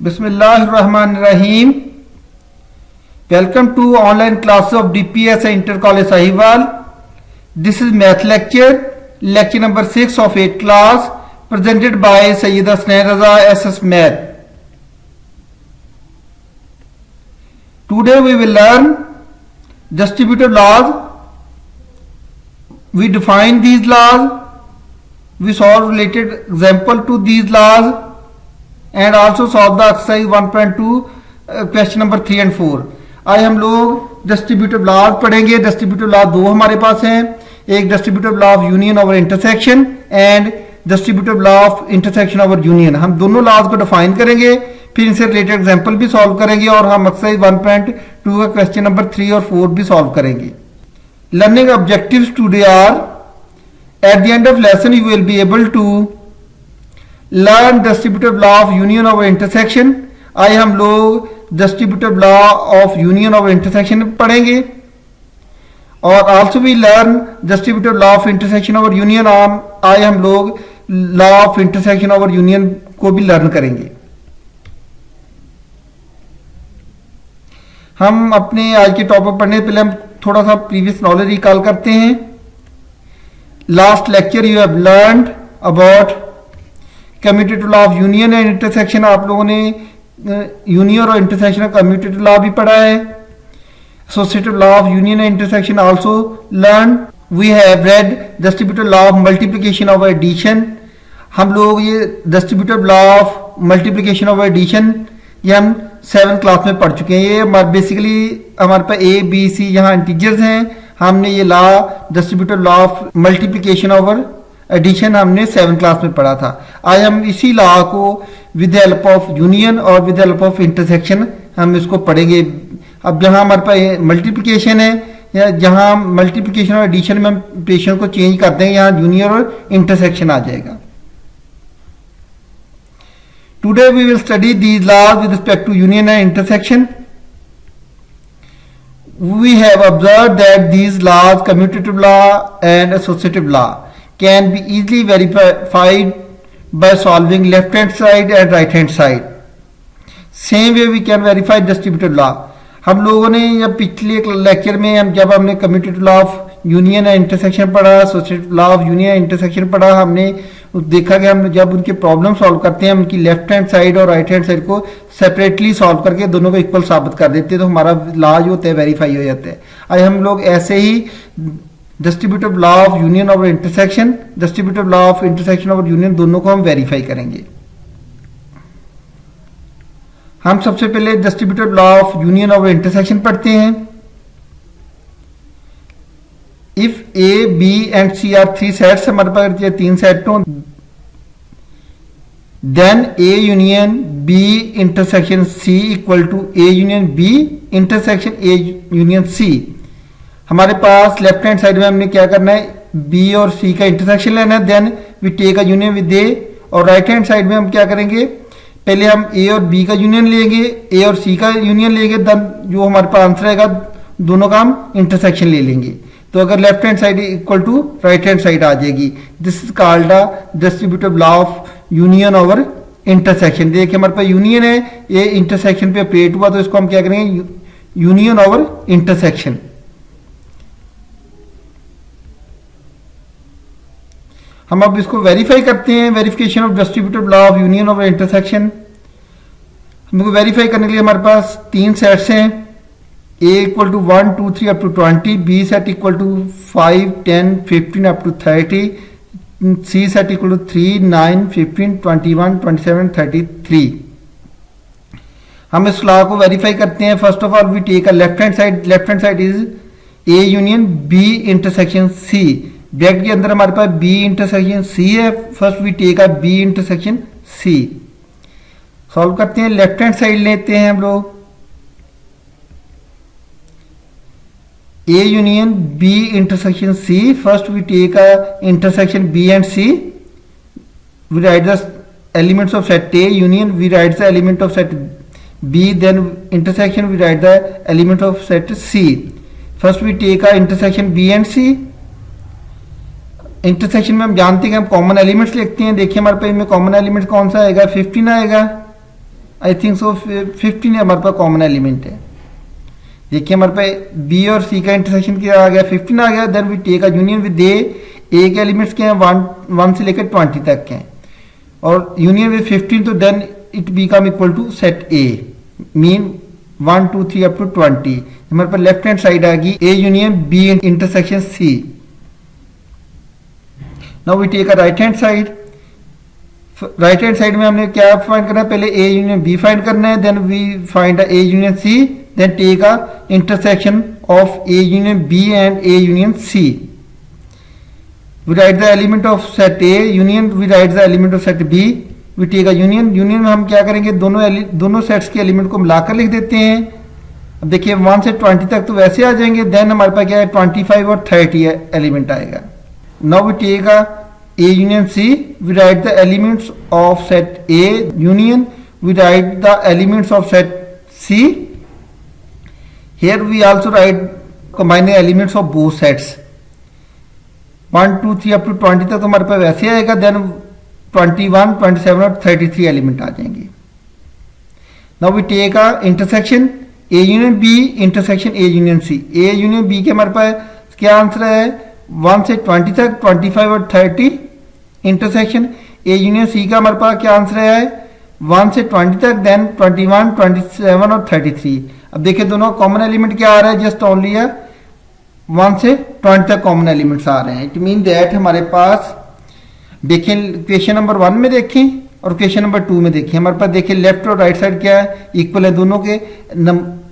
Bismillahirrahmanirrahim. Welcome to online classes of DPS Inter College Sahiwal. This is math lecture number 6 of 8th class, presented by Sayyida Sneha Raza SS Math. Today we will learn distributive laws. We define these laws, we solve related example to these laws, and also solve the exercise 1.2 question number 3 and 4. आज हम लोग distributive laws पढ़ेंगे. Distributive law दो हमारे पास हैं, एक distributive law of union over intersection and distributive law of intersection over union. हम दोनों लॉज को डिफाइन करेंगे, फिर इनसे रिलेटेड एग्जांपल भी सॉल्व करेंगे और हम एक्सरसाइज 1.2 का क्वेश्चन नंबर 3 और 4 भी सॉल्व करेंगे. Learning objectives today are, at the end of lesson you will be able to learn distributive law of union over intersection. आइए हम लोग distributive law of union over intersection पढ़ेंगे और also we learn distributive law of intersection over union. आइए हम लोग law of intersection over union को भी लर्न करेंगे. हम अपने आज के टॉपिक पढ़ने से पहले हम थोड़ा सा प्रीवियस नॉलेज रिकॉल करते हैं. Last lecture you have learned about commutative law of union and intersection. आप लोगों ने यूनियन और इंटरसेक्शन का कम्यूटेटिव लॉ भी पढ़ा है. Associative law of union and intersection also learn. We have read distributive law of multiplication of addition. हम लोग ये distributive law of multiplication of addition ये हम 7th क्लास में पढ़ चुके हैं. ये बेसिकली हमारे पास ए बी सी यहाँ इंटीजर्स हैं. हमने ये law distributive law of multiplication over addition हमने 7th क्लास में पढ़ा था. आज हम इसी लॉ को विद हेल्प ऑफ यूनियन और विद हेल्प ऑफ इंटरसेक्शन हम इसको पढ़ेंगे. अब जहाँ हमारे पास मल्टीप्लिकेशन है या जहाँ मल्टीप्लिकेशन और एडिशन में हम ऑपरेशन को चेंज कर देंगे, यहाँ यूनियन और इंटरसेक्शन आ जाएगा. Today we will study these laws with respect to union and intersection. We have observed that these laws, commutative law and associative law, can be easily verified by solving left hand side and right hand side. Same way we can verify distributive law. हम लोगों ने जब पिछले lecture में जब हमने commutative law of union and intersection पढ़ा, associative law of union and intersection पढ़ा, हमने देखा कि हम जब उनके प्रॉब्लम सॉल्व करते हैं उनकी लेफ्ट हैंड साइड और राइट हैंड साइड को सेपरेटली सॉल्व करके दोनों को इक्वल साबित कर देते हैं तो हमारा लॉ जो होता है वेरीफाई हो जाता है. आज हम लोग ऐसे ही distributive law of union over intersection, distributive law of intersection over union दोनों को हम वेरीफाई करेंगे. हम सबसे पहले distributive law of union over intersection पढ़ते हैं. If A B and C are 3 sets, हमारे पास ये 3 सेट हो, then A union B intersection C equal to A union B intersection A union C. हमारे पास लेफ्ट हैंड साइड में हमने क्या करना है, बी और सी का इंटरसेक्शन लेना है, then we take a union with A. और राइट हैंड साइड में हम क्या करेंगे, पहले हम ए और बी का यूनियन लेंगे, ए और सी का यूनियन लेंगे, देन जो हमारे पास आंसर आएगा दोनों का हम इंटरसेक्शन ले लेंगे. तो अगर left hand side equal to right hand side आ जाएगी. This is called the distributive law of union over intersection. देखिए हमारे पास यूनियन है, ये इंटरसेक्शन पे ऑपरेट हुआ तो इसको हम क्या करेंगे, यूनियन ओवर इंटरसेक्शन. हम अब इसको वेरीफाई करते हैं. Verification of distributive law of union over intersection. हमको वेरीफाई करने के लिए हमारे पास 3 सेट्स हैं, A equal to 1 2 3 up to 20, B set equal to 5 10 15 up to 30, C set equal to 3 9 15 21 27 33. हम इस लॉ को वेरीफाई करते हैं. First of all we take a left hand side. Left hand side is A union B intersection C. Bracket के अंदर हमारे पास B intersection C है. First we take a B intersection C. Solve करते हैं. Left hand side लेते हैं हम लोग, A union B intersection C. First we take a intersection B and C. We write the elements of set A union. We write the element of set B. Then intersection we write the element of set C. First we take a intersection B and C. Intersection में हम जानते हैं कि हम common elements लिखते हैं. देखिए हमारे पास में कॉमन एलिमेंट कौन सा आएगा, 15 आएगा. आई थिंक सो 15 हमारे पास कॉमन एलिमेंट है। देखिए हमारे पास बी और सी का इंटरसेक्शन क्या आ गया, 15 आ गया। Then we take a union with A के एलिमेंट्स के हैं 1 से लेकर 20 तक के हैं, और यूनियन विद 15, तो then it become equal to set A, mean 1 2 3 up to 20। हमारे पास लेफ्ट हैंड साइड आ गई A union B intersection C. Now we take a right hand side. Right hand side में हमने क्या फाइंड करना है, पहले ए यूनियन बी फाइंड करना है, then we find A union C, then take a intersection of A union B and A union C. We write the element of set A union, we write the element of set B, we take a union. Union में हम क्या करेंगे, दोनों sets के element को मिलाकर लिख देते हैं। अब देखिए 1 से 20 तक तो वैसे आ जाएंगे, देन हमारे पास क्या है 25 और 30 एलिमेंट आएगा। Now we take a A union C, we write the elements of set A union, we write the elements of set C. Here we also write combine the elements of both sets. 1 2 3 up to 20 तक तो हमारे पास वैसे आएगा, then 21 27 और 33 element आ जाएंगे। Now we take a intersection A union B intersection A union C. A union B के हमारे पास क्या आंसर है, 1 से 20 तक 25 और 30 इंटरसेक्शन। ए यूनियन सी का हमारे पास क्या आंसर है, 1 से 20 तक, देन 21 27 और 33। अब देखिए दोनों कॉमन एलिमेंट क्या आ रहा है, जस्ट ओनली है 1 से 20 तक कॉमन एलिमेंट्स आ रहे हैं। इट मीन दैट हमारे पास देखिए क्वेश्चन नंबर 1 में देखें और क्वेश्चन नंबर 2 में देखें, हमारे पास देखिए लेफ्ट और राइट साइड क्या है, इक्वल है, दोनों के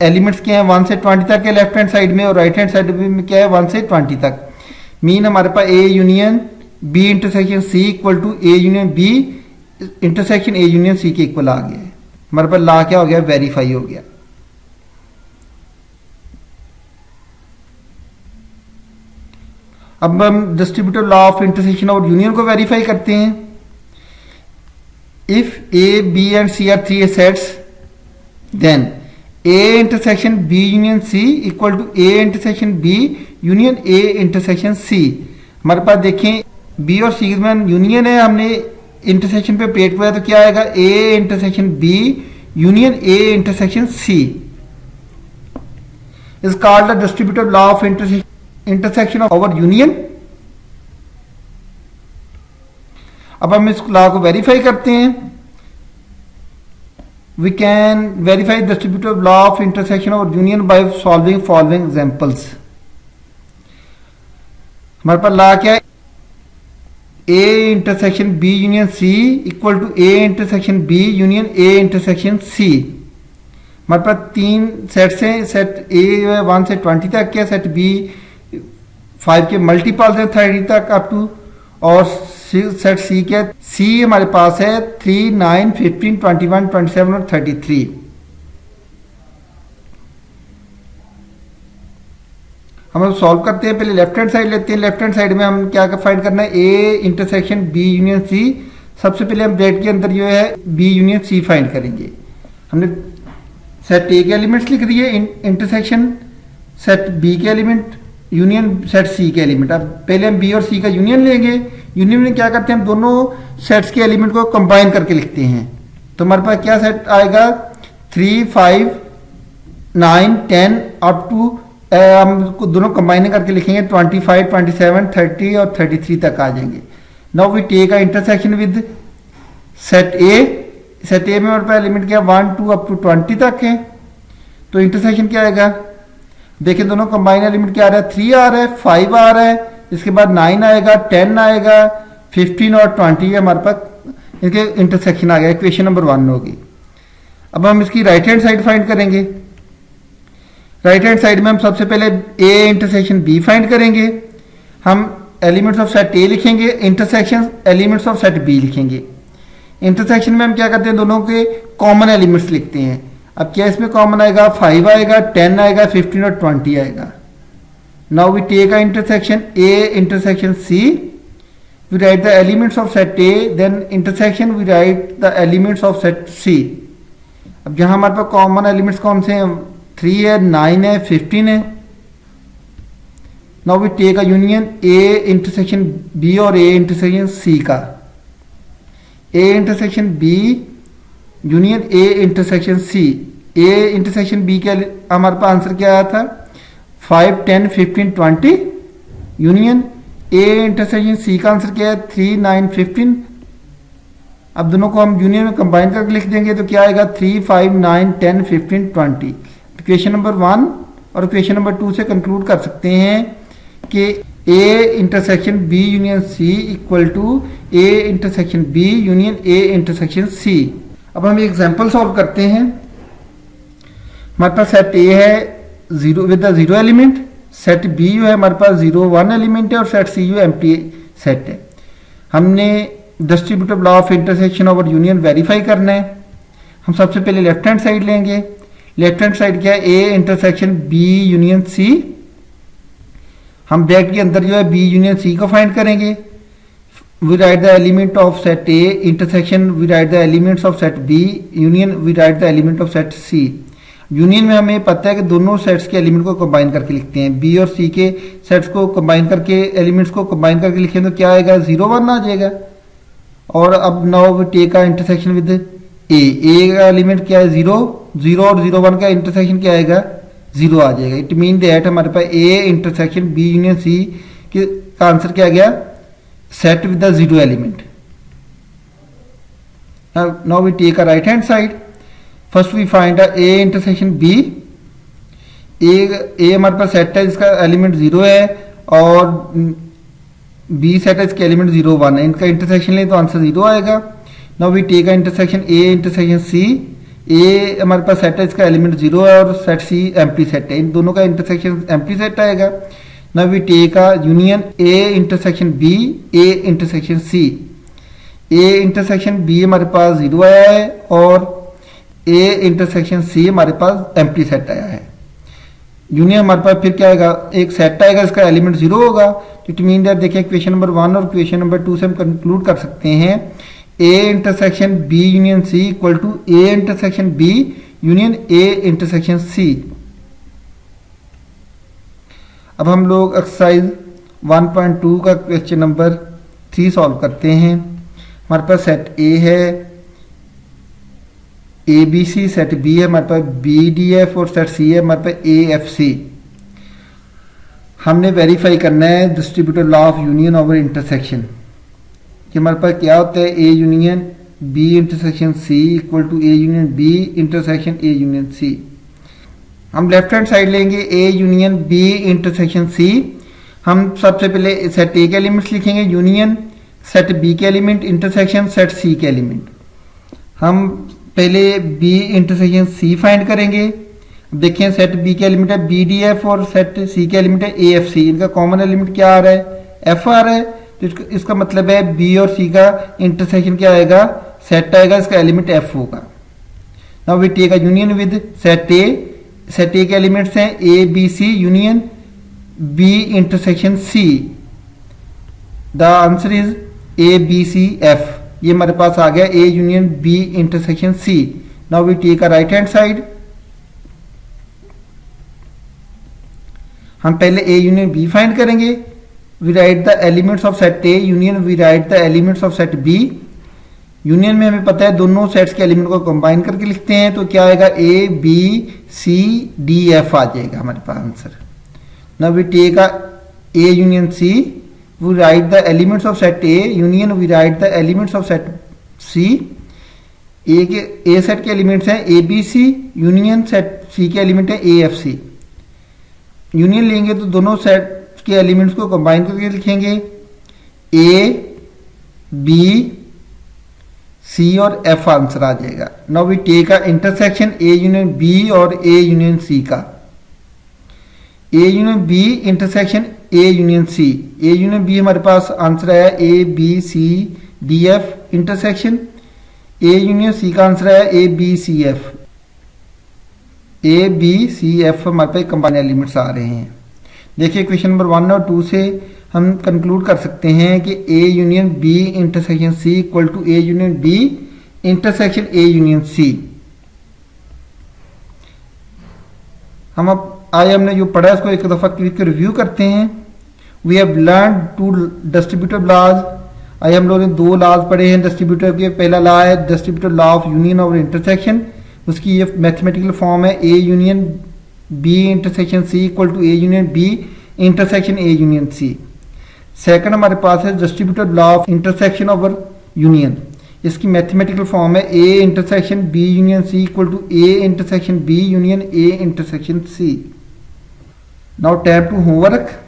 एलिमेंट्स क्या है 1 से 20 तक के लेफ्ट हैंड साइड में, और राइट हैंड साइड में क्या है 1 से 20 तक। मीन हमारे पास A union B intersection C equal to A union B intersection A union C के इक्वल आ गया है। हमारे पास ला क्या हो गया, वेरीफाई हो गया। अब हम डिस्ट्रीब्यूटिव लॉ ऑफ इंटरसेक्शन और यूनियन को वेरीफाई करते हैं। If A B and C are 3 sets, then A intersection B union C equal to A intersection B union A intersection C. हमारे पास देखें बी और सी में यूनियन है, हमने इंटरसेक्शन पे पेट किया तो क्या आएगा, A intersection B union A intersection C is called the distributive law of intersection of over union. अब हम इस लॉ को वेरीफाई करते हैं। We can verify distributive law of intersection of union by solving following examples. हमारे पास law क्या है, A intersection B union C equal to A intersection B union A intersection C. हमारे पास 3 सेट्स हैं, सेट ए 1 से 20 तक के, सेट बी 5 के मल्टीपल्स हैं 30 तक अप टू, और सेट सी के सी हमारे पास है 3 9 15 21 27 और 33। हम सॉल्व करते हैं, पहले लेफ्ट हैंड साइड लेते हैं। लेफ्ट हैंड साइड में हम क्या फाइंड करना है, A intersection B union C. सबसे पहले हम ब्रैकेट के अंदर जो है बी यूनियन सी फाइंड करेंगे। हमने सेट ए के एलिमेंट्स लिख दिए, इंटरसेक्शन सेट बी के एलिमेंट यूनियन सेट सी के एलिमेंट। अब पहले हम बी और सी का यूनियन लेंगे। यूनियन में क्या करते हैं, हम दोनों सेट्स के एलिमेंट को कंबाइन करके लिखते हैं। तो हमारे पास क्या सेट आएगा, 3 5 9 10 अप टू, हम दोनों कंबाइन करके लिखेंगे 25 27 30 और 33 तक आ जाएंगे। Now we take a intersection with set A. Set A में हमारे पास एलिमेंट क्या 1 2 अप टू 20 तक है, तो इंटरसेक्शन क्या आएगा, देखिए दोनों कंबाइन एलिमेंट क्या आ रहा है, 3 आ रहा है, 5 आ रहा है, इसके बाद 9 आएगा, 10 आएगा, 15 और 20 है हमारे पास, इनके इंटरसेक्शन आ गया। इक्वेशन नंबर 1 होगी। अब हम इसकी राइट हैंड साइड फाइंड करेंगे। राइट हैंड साइड में हम सबसे पहले ए इंटरसेक्शन बी फाइंड करेंगे। हम एलिमेंट्स ऑफ सेट ए लिखेंगे, intersection elements of set B लिखेंगे। इंटरसेक्शन में हम क्या करते हैं, दोनों के कॉमन एलिमेंट्स लिखते हैं। अब क्या इसमें कॉमन आएगा, 5 आएगा, 10 आएगा, 15 और 20 आएगा। Now we take a intersection A intersection C, we write the elements of set A, then intersection we write the elements of set C. अब जहां हमारे पास कॉमन एलिमेंट्स कौन से हैं, 3 है, 9 है, 15 है। Now we take a union A intersection B और ए इंटरसेक्शन सी का। A intersection B union A intersection C. A intersection B के हमारे पास आंसर क्या आया था 5, 10, 15, 20। यूनियन ए इंटरसेक्शन सी का आंसर क्या है 3, 9, 15। अब दोनों को हम यूनियन में कंबाइन करके लिख देंगे तो क्या आएगा 3, 5, 9, 10, 15, 20। इक्वेशन नंबर 1 और इक्वेशन नंबर 2 से कंक्लूड कर सकते हैं कि A intersection B union C equal to A intersection B union A intersection C. अब हम एग्जांपल सॉल्व करते हैं। हमारे पास सेट ए है 0 with the 0 element, set B जो है हमारे पास 0, 1 एलिमेंट है और सेट सी जो एम्प्टी सेट है। हमने distributive law of intersection over union verify करना है। हम सबसे पहले लेफ्ट हैंड साइड लेंगे। लेफ्ट हैंड साइड क्या है A intersection B union C. हम ब्रैकेट के अंदर जो है बी यूनियन सी को फाइंड करेंगे। We write the element of set A intersection we write the elements of set B union we write the element of set C. Union में हमें पता है कि दोनों सेट्स के एलिमेंट को कंबाइन करके लिखते हैं। बी और सी के सेट्स को कंबाइन करके एलिमेंट्स को कंबाइन करके लिखें तो क्या आएगा 0, 1 आ जाएगा। और अब नाउ वी टेक का इंटरसेक्शन विद ए का एलिमेंट क्या है 0, 0 और 0, 1 का इंटरसेक्शन क्या आएगा 0 आ जाएगा। इट मीन दैट हमारे पास A intersection B union C का आंसर क्या आ गया set with the 0 element. Now we take a right hand side. First we find A intersection B. A हमारे पास सेट है जिसका एलिमेंट 0 है और बी सेट है इसके एलिमेंट 0, 1 है। इनका इंटरसेक्शन ले तो आंसर 0 आएगा। Now we take intersection A intersection C. A हमारे पास सेट है इसका एलिमेंट 0 है और सेट सी एम्प्टी सेट है। इन दोनों का इंटरसेक्शन एम्प्टी सेट आएगा। Now we take union A intersection B A intersection C. A intersection B हमारे पास 0 आया है और ए इंटरसेक्शन सी हमारे पास एम्प्टी सेट आया है। यूनियन हमारे पास फिर क्या आएगा एक सेट आएगा इसका एलिमेंट 0 होगा। इट मीन दैट देखिए इक्वेशन नंबर 1 और इक्वेशन नंबर 2 से हम कंक्लूड कर सकते हैं A intersection B union C equal to A intersection B union A intersection C. अब हम लोग एक्सरसाइज 1.2 का क्वेश्चन नंबर 3 सॉल्व करते हैं। हमारे पास सेट ए है A B C, set B है हमारे पास बी डी एफ और सेट सी है हमारे पास ए एफ सी। हमने वेरीफाई करना है distributive law of union over intersection कि हमारे पास क्या होता है A union B intersection C equal to A union B intersection A union C. हम लेफ्ट हैंड साइड लेंगे A union B intersection C. हम सबसे पहले सेट ए के एलिमेंट्स लिखेंगे यूनियन सेट बी के एलिमेंट इंटरसेक्शन सेट सी के element. हम पहले बी इंटरसेक्शन सी फाइंड करेंगे। देखिए सेट बी के एलिमेंट है बी डी एफ और सेट सी के एलिमेंट है ए एफ सी। इनका कॉमन एलिमेंट क्या आ रहा है एफ आ रहा है। तो इसका मतलब है बी और सी का इंटरसेक्शन क्या आएगा सेट आएगा, इसका एलिमेंट एफ होगा। Now we take a union with set A. Set A के एलिमेंट्स हैं A B C union B intersection C. The answer is A B C F. ये हमारे पास आ गया A union B intersection C. Now we take a right hand side. हम पहले A union B find करेंगे। We write the elements of set A union we write the elements of set B. Union में हमें पता है दोनों sets के element को कंबाइन करके लिखते हैं तो क्या आएगा A B C D F आ जाएगा हमारे पास answer. Now we take a A union C. We write the elements of set A union we write the elements of set C। A set के एलिमेंट्स हैं A B C union set C के element है A F C. Union लेंगे तो दोनों set के elements को combine करके लिखेंगे ए बी सी और एफ आंसर आ जाएगा। Now we take a intersection A union B और ए यूनियन सी का। A union B intersection A union C. A union B हमारे पास आंसर आया A B C D F intersection. A union C का answer आया A B C F. A B C F हमारे पास combine elements आ रहे हैं। देखिए क्वेश्चन नंबर 1 और 2 से हम कंक्लूड कर सकते हैं कि A union B intersection C equal to A union B intersection A union C. हम अब आज हमने जो पढ़ा है उसको एक दफा क्लिक कर रिव्यू करते हैं। We have learn two distributive laws आज हम लोगों ने दो लॉज पढ़े हैं डिस्ट्रीब्यूटर के। पहला लॉ है डिस्ट्रीब्यूटर लॉ ऑफ यूनियन और इंटरसेक्शन, उसकी ये मैथमेटिकल फॉर्म है A union B intersection C equal to A union B intersection A union C. Second हमारे पास है distributor law of intersection over union, इसकी मैथमेटिकल फॉर्म है A intersection B union C equal to A intersection B union A intersection C. Now time to homework.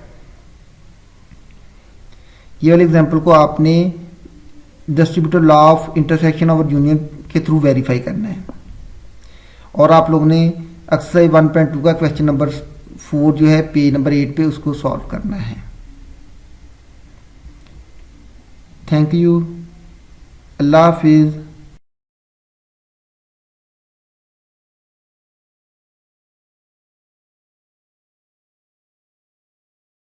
ये वाले example को आपने distributor law of intersection over union के through verify करना है, और आप लोगों ने एक्सरसाइज 1.2 का क्वेश्चन नंबर 4 जो है पेज नंबर 8 पे उसको सॉल्व करना है। थैंक यू, अल्लाह हाफिज़।